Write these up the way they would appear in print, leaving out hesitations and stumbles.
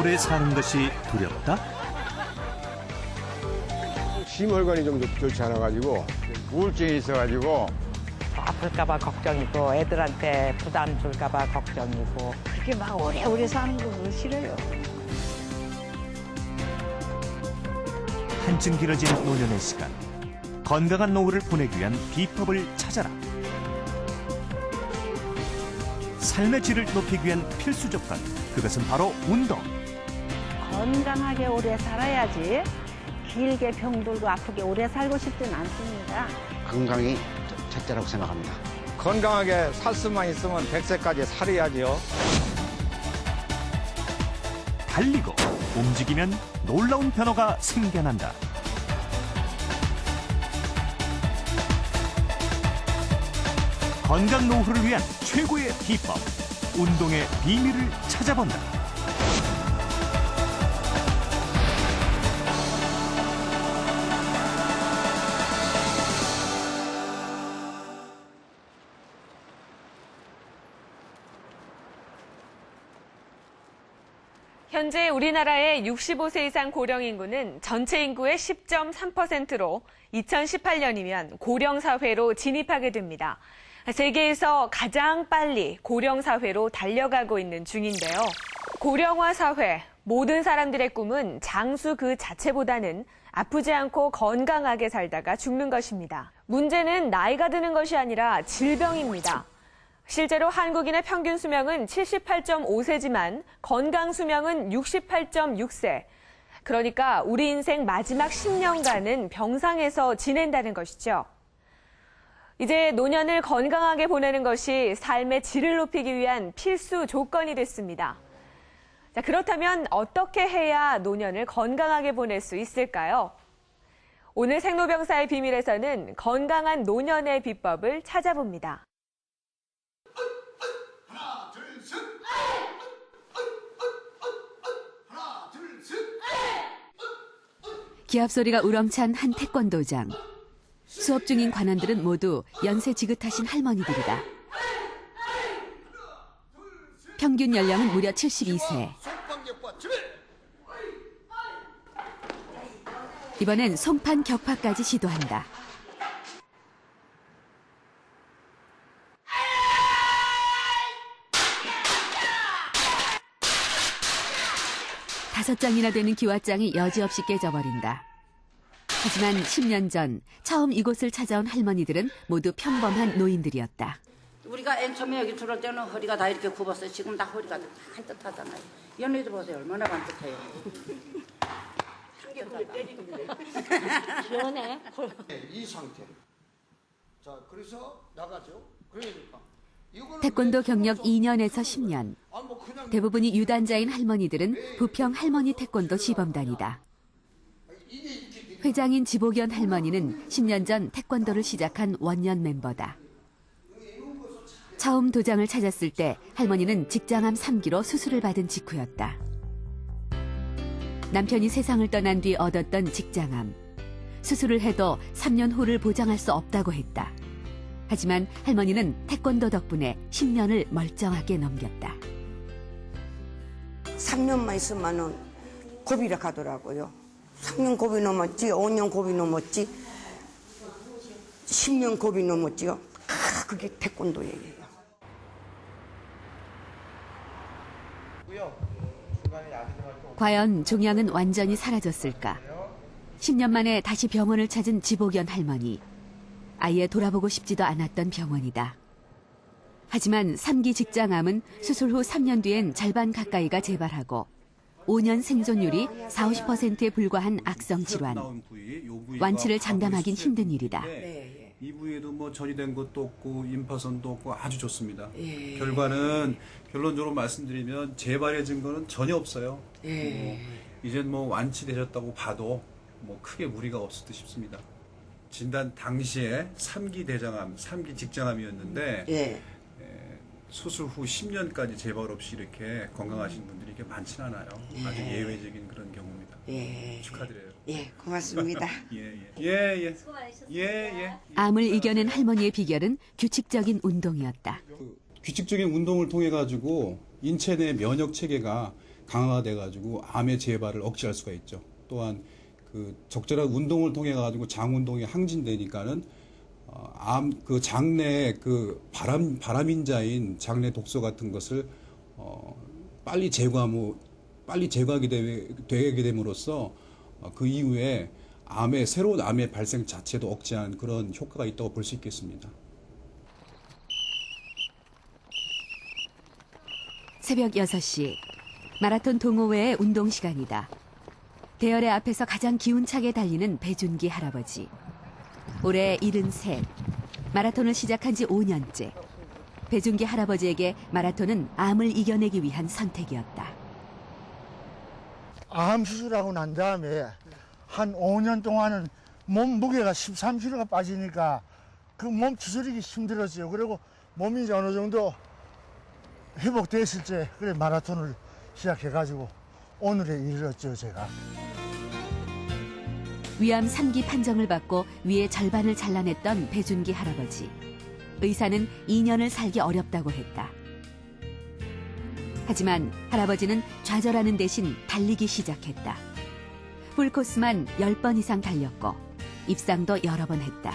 오래 사는 것이 두렵다? 심혈관이 좀 좋지 않아가지고 우울증이 있어가지고 아플까봐 걱정이고 애들한테 부담 줄까봐 걱정이고 그렇게 막 오래오래 사는 거 싫어요. 한층 길어진 노년의 시간. 건강한 노후를 보내기 위한 비법을 찾아라. 삶의 질을 높이기 위한 필수 조건. 그것은 바로 운동. 건강하게 오래 살아야지 길게 병들고 아프게 오래 살고 싶진 않습니다. 건강이 첫째라고 생각합니다. 건강하게 살 수만 있으면 100세까지 살아야지요. 달리고 움직이면 놀라운 변화가 생겨난다. 건강 노후를 위한 최고의 비법. 운동의 비밀을 찾아본다. 현재 우리나라의 65세 이상 고령 인구는 전체 인구의 10.3%로 2018년이면 고령 사회로 진입하게 됩니다. 세계에서 가장 빨리 고령 사회로 달려가고 있는 중인데요. 고령화 사회, 모든 사람들의 꿈은 장수 그 자체보다는 아프지 않고 건강하게 살다가 죽는 것입니다. 문제는 나이가 드는 것이 아니라 질병입니다. 실제로 한국인의 평균 수명은 78.5세지만 건강 수명은 68.6세. 그러니까 우리 인생 마지막 10년간은 병상에서 지낸다는 것이죠. 이제 노년을 건강하게 보내는 것이 삶의 질을 높이기 위한 필수 조건이 됐습니다. 자, 그렇다면 어떻게 해야 노년을 건강하게 보낼 수 있을까요? 오늘 생로병사의 비밀에서는 건강한 노년의 비법을 찾아봅니다. 기합 소리가 우렁찬 한 태권도장. 수업 중인 관원들은 모두 연세 지긋하신 할머니들이다. 평균 연령은 무려 72세. 이번엔 송판 격파까지 시도한다. 다섯 장이나 되는 기왓장이 여지없이 깨져버린다. 하지만 10년 전 처음 이곳을 찾아온 할머니들은 모두 평범한 노인들이었다. 우리가 맨 처음에 여기 들어올 때는 허리가 다 이렇게 굽었어요. 지금 다 허리가 반듯하잖아요. 연애도 보세요. 얼마나 반듯해요. 시원해. 이 상태. 자, 그래서 나가죠. 그러니까. 태권도 경력 2년에서 10년. 대부분이 유단자인 할머니들은 부평 할머니 태권도 시범단이다. 회장인 지복연 할머니는 10년 전 태권도를 시작한 원년 멤버다. 처음 도장을 찾았을 때 할머니는 직장암 3기로 수술을 받은 직후였다. 남편이 세상을 떠난 뒤 얻었던 직장암. 수술을 해도 3년 후를 보장할 수 없다고 했다. 하지만 할머니는 태권도 덕분에 10년을 멀쩡하게 넘겼다. 3년만 있으면은 고비를 가더라고요. 3년 고비 넘었지, 5년 고비 넘었지, 10년 고비 넘었지요. 그게 태권도예요. 과연 종양은 완전히 사라졌을까? 10년 만에 다시 병원을 찾은 지복연 할머니. 아예 돌아보고 싶지도 않았던 병원이다. 하지만 3기 직장암은 수술 후 3년 뒤엔 절반 가까이가 재발하고 5년 생존율이 40~50%에 불과한 악성 질환. 완치를 장담하긴 힘든 일이다. 이 부위에도 뭐 전이된 것도 없고 임파선도 없고 아주 좋습니다. 결과는 결론적으로 말씀드리면 재발해진 거는 전혀 없어요. 이젠 뭐 완치되셨다고 봐도 뭐 크게 무리가 없을 듯 싶습니다. 진단 당시에 3기 대장암, 3기 직장암이었는데 수술 후 10년까지 재발 없이 이렇게 건강하신 분들이 이렇게 많지는 않아요. 아주 예외적인 그런 경우입니다. 축하드려요. 예, 고맙습니다. 암을 이겨낸 할머니의 비결은 규칙적인 운동이었다. 규칙적인 운동을 통해 가지고 인체 내 면역 체계가 강화가 돼가지고 암의 재발을 억제할 수가 있죠. 또한 그 적절한 운동을 통해 가지고 장 운동이 항진되니까는 그 장내 그 발암인자인 장내 독소 같은 것을 빨리 제거하게 되게 됨으로써 그 이후에 새로운 암의 발생 자체도 억제한 그런 효과가 있다고 볼 수 있겠습니다. 새벽 6시, 마라톤 동호회의 운동 시간이다. 대열의 앞에서 가장 기운차게 달리는 배준기 할아버지. 올해 73, 마라톤을 시작한 지 5년째. 배준기 할아버지에게 마라톤은 암을 이겨내기 위한 선택이었다. 암 수술하고 난 다음에 한 5년 동안은 몸 무게가 13kg가 빠지니까 그 몸 추스르기 힘들었어요. 그리고 몸이 이제 어느 정도 회복됐을 때 그래 마라톤을 시작해가지고 오늘에 이르렀죠, 제가. 위암 3기 판정을 받고 위의 절반을 잘라냈던 배준기 할아버지. 의사는 2년을 살기 어렵다고 했다. 하지만 할아버지는 좌절하는 대신 달리기 시작했다. 풀코스만 10번 이상 달렸고 입상도 여러 번 했다.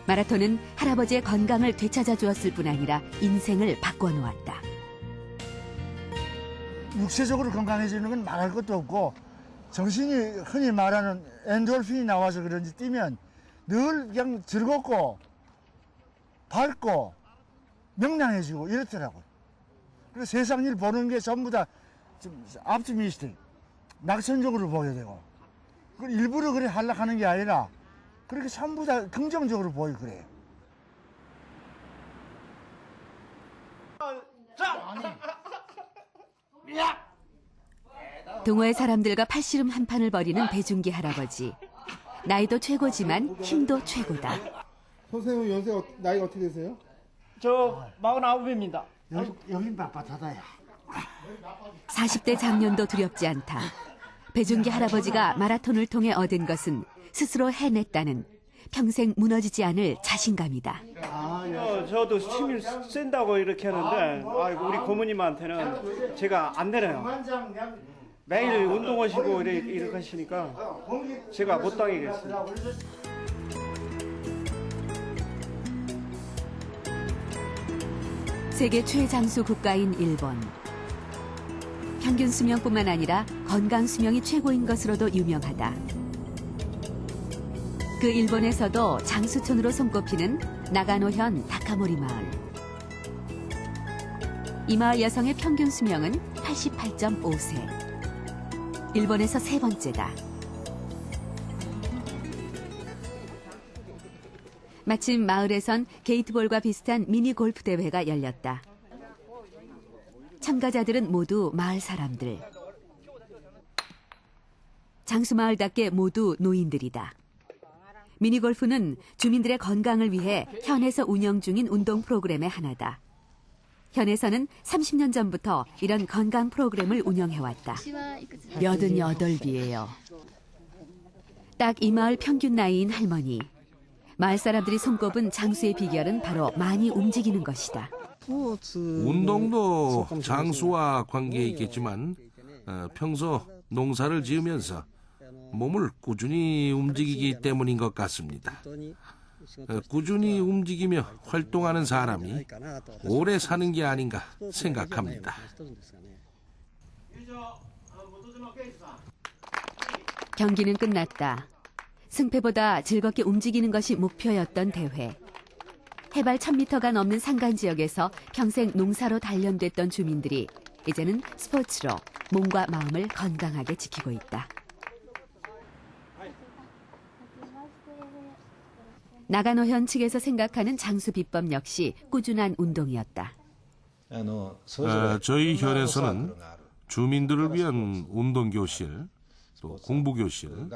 마라톤은 할아버지의 건강을 되찾아 주었을 뿐 아니라 인생을 바꿔놓았다. 육체적으로 건강해지는 건 말할 것도 없고 정신이 흔히 말하는 엔돌핀이 나와서 그런지 뛰면 늘 그냥 즐겁고 밝고 명랑해지고 이렇더라고요. 그래서 세상 일 보는 게 전부 다 좀 optimistic, 낙천적으로 보게 되고 일부러 그래 하려고 하는 게 아니라 그렇게 전부 다 긍정적으로 보이고 그래요. 동호회 사람들과 팔씨름 한판을 벌이는 배준기 할아버지. 나이도 최고지만 힘도 최고다. 선생님 연세 나이가 어떻게 되세요? 저 49입니다. 여긴 빳빳하다야. 40대 장년도 두렵지 않다. 배준기 할아버지가 마라톤을 통해 얻은 것은 스스로 해냈다는 평생 무너지지 않을 자신감이다. 저도 힘이 센다고 이렇게 하는데 우리 고모님한테는 제가 안 되네요. 매일 운동하시고 이렇게 하시니까 제가 못 당하겠어요. 세계 최장수 국가인 일본. 평균 수명뿐만 아니라 건강 수명이 최고인 것으로도 유명하다. 그 일본에서도 장수촌으로 손꼽히는 나가노현 다카모리 마을. 이 마을 여성의 평균 수명은 88.5세. 일본에서 세 번째다. 마침 마을에선 게이트볼과 비슷한 미니 골프 대회가 열렸다. 참가자들은 모두 마을 사람들. 장수마을답게 모두 노인들이다. 미니골프는 주민들의 건강을 위해 현에서 운영 중인 운동 프로그램의 하나다. 현에서는 30년 전부터 이런 건강 프로그램을 운영해왔다. 88이에요. 딱 이 마을 평균 나이인 할머니. 마을 사람들이 손꼽은 장수의 비결은 바로 많이 움직이는 것이다. 운동도 장수와 관계 있겠지만 평소 농사를 지으면서 몸을 꾸준히 움직이기 때문인 것 같습니다. 꾸준히 움직이며 활동하는 사람이 오래 사는 게 아닌가 생각합니다. 경기는 끝났다. 승패보다 즐겁게 움직이는 것이 목표였던 대회. 해발 1000m가 넘는 산간 지역에서 평생 농사로 단련됐던 주민들이 이제는 스포츠로 몸과 마음을 건강하게 지키고 있다. 나가노현 측에서 생각하는 장수 비법 역시 꾸준한 운동이었다. 저희 현에서는 주민들을 위한 운동교실, 또 공부교실,